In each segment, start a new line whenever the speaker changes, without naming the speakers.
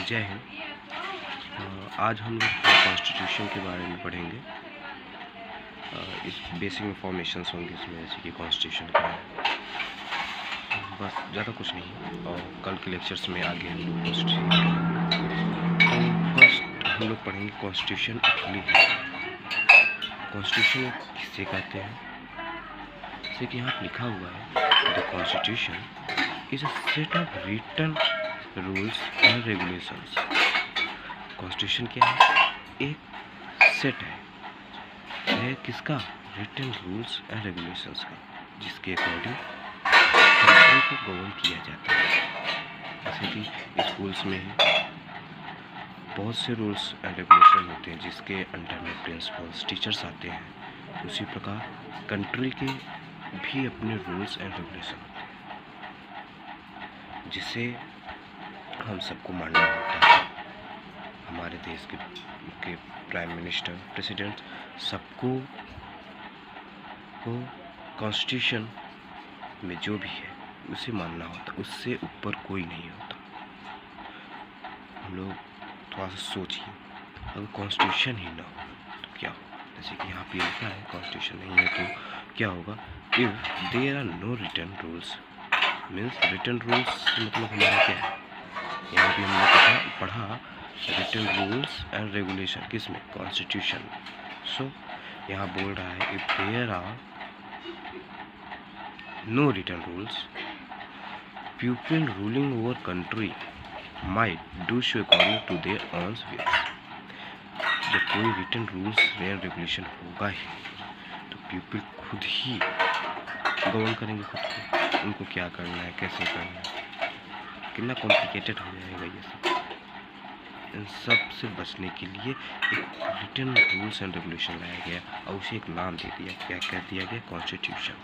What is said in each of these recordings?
जय हिंद। आज हम लोग कॉन्स्टिट्यूशन के बारे में पढ़ेंगे। इस बेसिक इंफॉर्मेशंस होंगे इसमें, जैसे कि कॉन्स्टिट्यूशन क्या है, बस ज़्यादा कुछ नहीं है। और कल के लेक्चर्स में आगे हम लोग कॉन्स्टिट्यूशन तो फर्स्ट हम लोग पढ़ेंगे कॉन्स्टिट्यूशन एक्चुअली है। कॉन्स्टिट्यूशन किसे कहते हैं, जैसे कि यहाँ लिखा हुआ है, the constitution is a set of written rules and regulations. Constitution क्या है? एक सेट है किसका? रिटन रूल्स एंड रेगुलेशंस का, जिसके अकॉर्डिंग कंट्री को गवर्न किया जाता है। जैसे कि स्कूल्स में बहुत से रूल्स एंड रेगुलेशन होते हैं जिसके अंडर में प्रिंसिपल्स टीचर्स आते हैं। उसी प्रकार कंट्री के भी अपने रूल्स एंड रेगुलेशन होते हैं जिसे हम सबको मानना होता है। हमारे देश के प्राइम मिनिस्टर, प्रेसिडेंट, सबको कॉन्स्टिट्यूशन में जो भी है उसे मानना होता है, उससे ऊपर कोई नहीं होता। हम लोग थोड़ा सा सोचिए, अगर कॉन्स्टिट्यूशन ही ना हो तो क्या होगा? जैसे कि यहाँ पे लिखा है कॉन्स्टिट्यूशन नहीं है तो क्या होगा? If there are no written rules, means written rules मतलब हमारा क्या है? यहाँ भी हमने पढ़ा रिटन रूल्स एंड रेगुलेशन, किसमें? कॉन्स्टिट्यूशन। सो यहाँ बोल रहा है if there are no written rules, people ruling over country might do so according to their own wills. जब कोई रिटन रूल्स एंड रेगुलेशन होगा ही तो पीपल खुद ही गवर्न करेंगे खुद को, उनको क्या करना है, कैसे करना है। कितना कॉम्प्लिकेटेड हो जाएगा ये सब। इन सब से बचने के लिए एक रिटन रूल्स एंड रेगुलेशन लाया गया और उसे एक नाम दे दिया। क्या कह दिया गया? Constitution.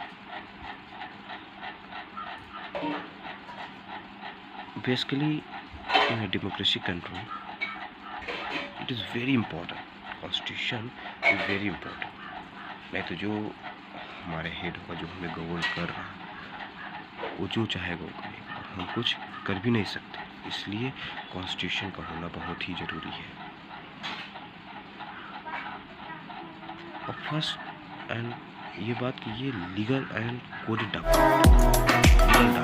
Basically in a democracy country it is very important. Constitution is very important. नहीं तो जो हमारे हेड होगा, जो हमें गवर्न कर रहा है, वो जो चाहेगा वो करेगा, हम कुछ कर भी नहीं सकते। इसलिए कॉन्स्टिट्यूशन का होना बहुत ही ज़रूरी है। और फर्स्ट एंड ये बात कि ये लीगल एंड कोडेड डॉक्यूमेंट।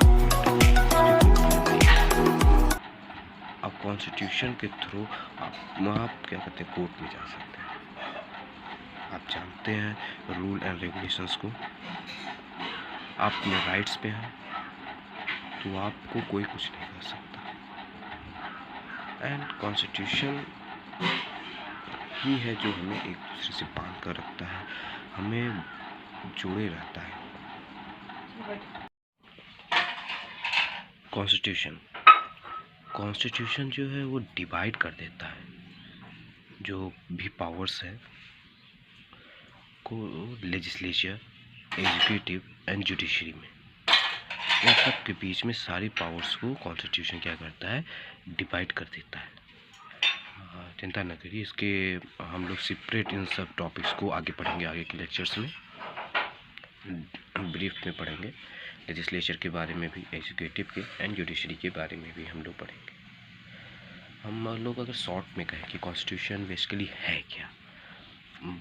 अब कॉन्स्टिट्यूशन के थ्रू आप क्या कहते हैं, कोर्ट में जा सकते हैं। आप जानते हैं रूल एंड रेगुलेशंस को, आप अपने राइट्स पे हैं तो आपको कोई कुछ नहीं कर सकता। एंड कॉन्स्टिट्यूशन ही है जो हमें एक दूसरे से बांध कर रखता है, हमें जोड़े रहता है। कॉन्स्टिट्यूशन जो है वो डिवाइड कर देता है जो भी पावर्स है को लेजिस्लेचर, एग्जीक्यूटिव एंड जुडिशरी में। इन सब के बीच में सारी पावर्स को कॉन्स्टिट्यूशन क्या करता है? डिवाइड कर देता है। चिंता न करिए, इसके हम लोग सेपरेट इन सब टॉपिक्स को आगे पढ़ेंगे, आगे के लेक्चर्स में ब्रीफ में पढ़ेंगे। लेजिस्लेचर के बारे में भी, एग्जीक्यूटिव के एंड जुडिशरी के बारे में भी हम लोग पढ़ेंगे। हम लोग अगर शॉर्ट में कहें कि कॉन्स्टिट्यूशन बेसिकली है क्या,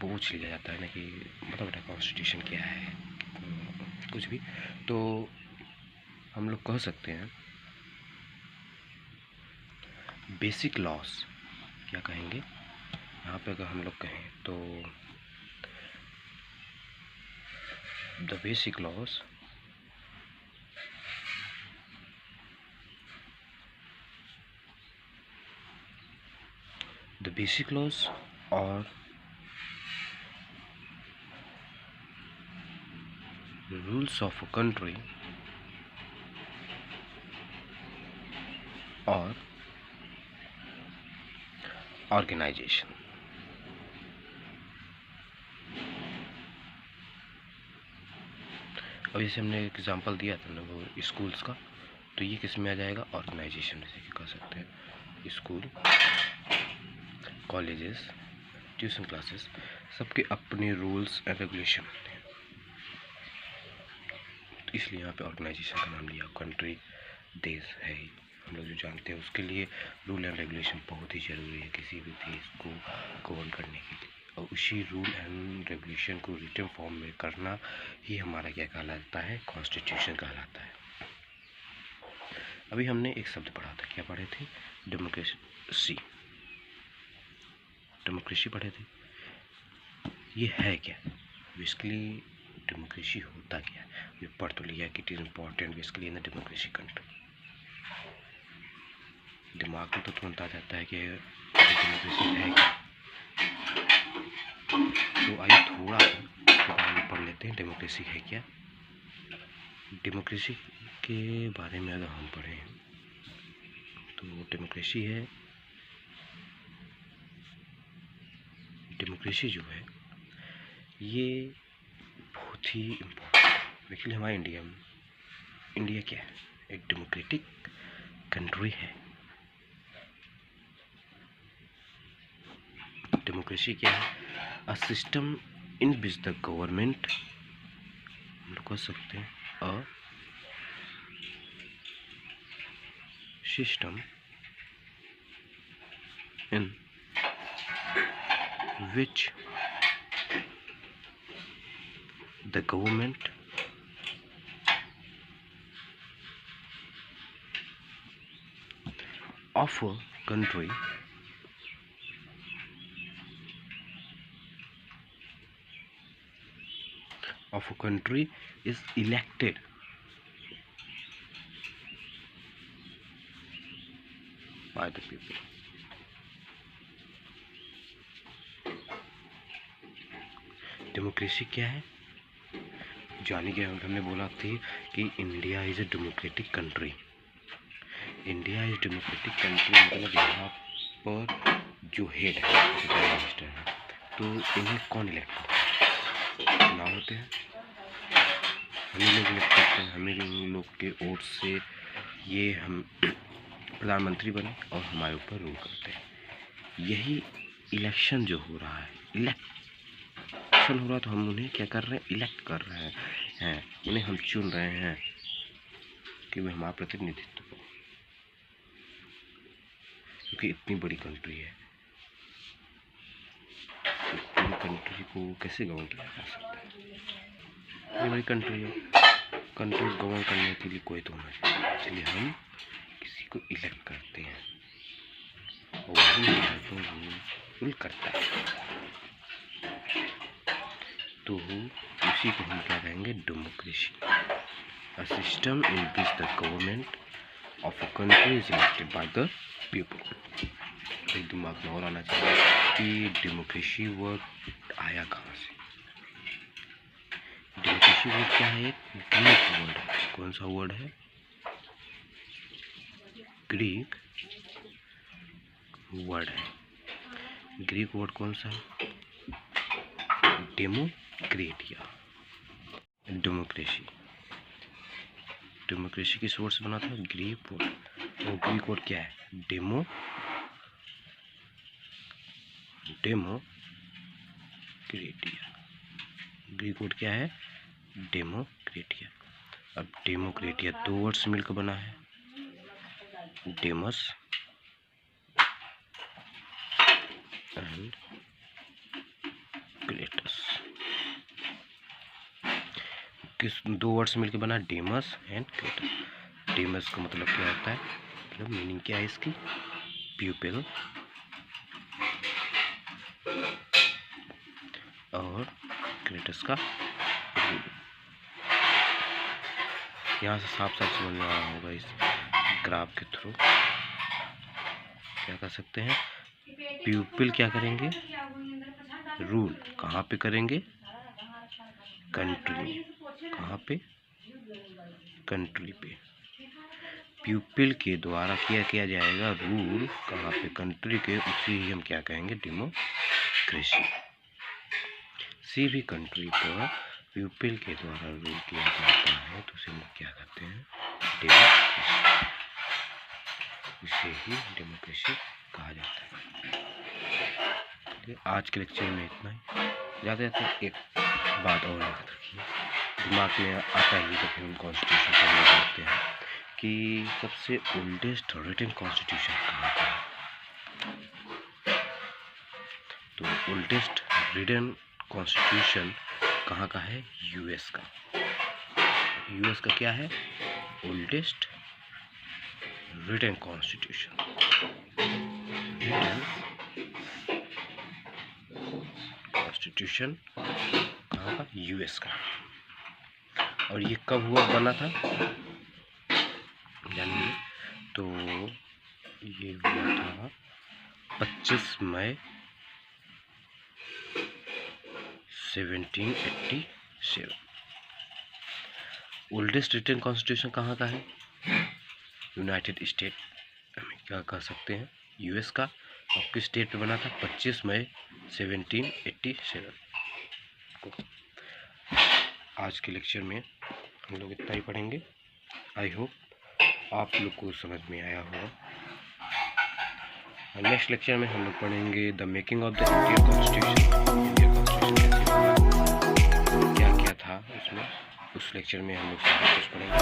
पूछ लिया जाता है ना कि बता बेटा कॉन्स्टिट्यूशन क्या है, कुछ भी, तो हम लोग कह सकते हैं बेसिक लॉस। क्या कहेंगे यहाँ पे? अगर हम लोग कहें तो द बेसिक लॉस और रूल्स ऑफ अ कंट्री और ऑर्गेनाइजेशन। अब जैसे हमने एग्जांपल दिया था ना वो स्कूल्स का, तो ये किस में आ जाएगा? ऑर्गेनाइजेशन। जैसे कि कह सकते हैं स्कूल, कॉलेजेस, ट्यूशन क्लासेस, सबके अपने रूल्स एंड रेगुलेशन होते हैं, तो इसलिए यहाँ पे ऑर्गेनाइजेशन का नाम लिया। कंट्री, देश है हम लोग जो जानते हैं उसके लिए रूल एंड रेगुलेशन बहुत ही ज़रूरी है किसी भी देश को गवर्न करने के लिए, और उसी रूल एंड रेगुलेशन को रिटन फॉर्म में करना ही हमारा क्या कहलाता है, कॉन्स्टिट्यूशन कहलाता है। अभी हमने एक शब्द पढ़ा था, क्या पढ़े थे, डेमोक्रेसी, डेमोक्रेसी पढ़े थे। ये है क्या बेसिकली, डेमोक्रेसी होता क्या है, ये पढ़ तो लिया कि it is important basically in the democracy country. दिमाग में तो तुरंत आ जाता है कि डेमोक्रेसी है क्या, तो आइए थोड़ा इसके बारे में पढ़ लेते हैं, डेमोक्रेसी है क्या। डेमोक्रेसी के बारे में अगर हम पढ़ें तो डेमोक्रेसी है, डेमोक्रेसी जो है ये बहुत ही इम्पोर्टेंट एक्चुअली हमारे इंडिया में। इंडिया क्या है, एक डेमोक्रेटिक कंट्री है। डेमोक्रेसी क्या है, a system in which the government, हम लोग कह सकते हैं a system in which the government of a country is elected by the people. Democracy क्या है, जानी क्या हमने बोला थी कि India is a democratic country. India is democratic country मतलब यहाँ पर जो हेड है, प्राइम मिनिस्टर है, तो इन्हें कौन इलेक्ट करता है, चुनाव होते हैं, हम ही लोग इलेक्ट करते हैं, हम ही लोग के वोट से ये हम प्रधानमंत्री बने और हमारे ऊपर रूल करते हैं। यही इलेक्शन जो हो रहा है, इलेक्शन हो रहा, तो हम उन्हें क्या कर रहे हैं, इलेक्ट कर रहे हैं, उन्हें हम चुन रहे हैं कि वे हमारा प्रतिनिधित्व करें, क्योंकि इतनी बड़ी कंट्री है, इतनी कंट्री को कैसे गवर्न किया जा सकता है, इतनी बड़ी कंट्री है, कंट्री गवर्न करने के लिए कोई तो होना चाहिए, इसलिए हम किसी को इलेक्ट करते हैं और वही रूल करता है, तो उसी को हम क्या कहेंगे, democracy, a system in which the government of a country is elected by the people. एक दिमाग में और आना चाहिए कि डेमोक्रेसी वर्ड आया कहाँ से। डेमोक्रेसी वर्ड क्या है, एक ग्रीक वर्ड है। कौन सा वर्ड है, ग्रीक वर्ड है। ग्रीक वर्ड कौन सा, डेमोक्रेटिया, डेमोक्रेसी, डेमोक्रेसी किस वर्ड से बना था, ग्रीक वर्ड, और ग्रीक वर्ड क्या है, डेमोक्रेटिया, ग्रीक वर्ड क्या है, डेमोक्रेटिया। अब डेमोक्रेटिया दो वर्ड से मिलकर बना है, डेमस एंड क्रेटस, किस दो वर्ड से मिलकर बना, डेमस एंड क्रेटस। डेमस का मतलब क्या होता है, मतलब मीनिंग क्या है इसकी, प्यूपिल, और क्रेटस का रूल। यहाँ से साफ साफ समझ में आ रहा होगा इस ग्राफ के थ्रू, क्या कर सकते हैं, प्यूपिल क्या करेंगे, रूल कहाँ पे करेंगे, कंट्री में, कहाँ पे, कंट्री पे, प्यूपिल के द्वारा किया जाएगा रूल, कहाँ पे, कंट्री के, उसी ही हम क्या कहेंगे, डेमोक्रेसी। किसी भी कंट्री पर प्यूपिल के द्वारा रूल किया जाता है तो उसे हम क्या कहते हैं, डेमोक्रेसी, इसे ही डेमोक्रेसी कहा जाता है। आज के लेक्चर में इतना ही। ज़्यादा एक बात और याद रखिए, दिमाग में आता ही तो फिर हम कॉन्स्टिट्यूशन पढ़ने लगते हैं कि सबसे ओल्डेस्ट रिटन कॉन्स्टिट्यूशन कहाँ का है। तो ओल्डेस्ट रिटन कॉन्स्टिट्यूशन कहाँ का है? यूएस का। यूएस का क्या है? Oldest written constitution. Written constitution कहाँ का? यूएस का। और ये कब बना था जानिए? तो ये हुआ था 25 मई 1787। ओल्डेस्ट रिटन कॉन्स्टिट्यूशन कहाँ का है? यूनाइटेड स्टेट अमेरिका कह सकते हैं, यूएस का। और किस स्टेट पे बना था? 25 मई 1787 को। आज के लेक्चर में हम लोग इतना ही पढ़ेंगे। आई होप आप लोग को समझ में आया होगा। नेक्स्ट लेक्चर में हम लोग पढ़ेंगे the making of the Indian constitution. Indian constitution कैसे बना, क्या क्या था उसमें, उस लेक्चर में हम लोग सब कुछ पढ़ेंगे।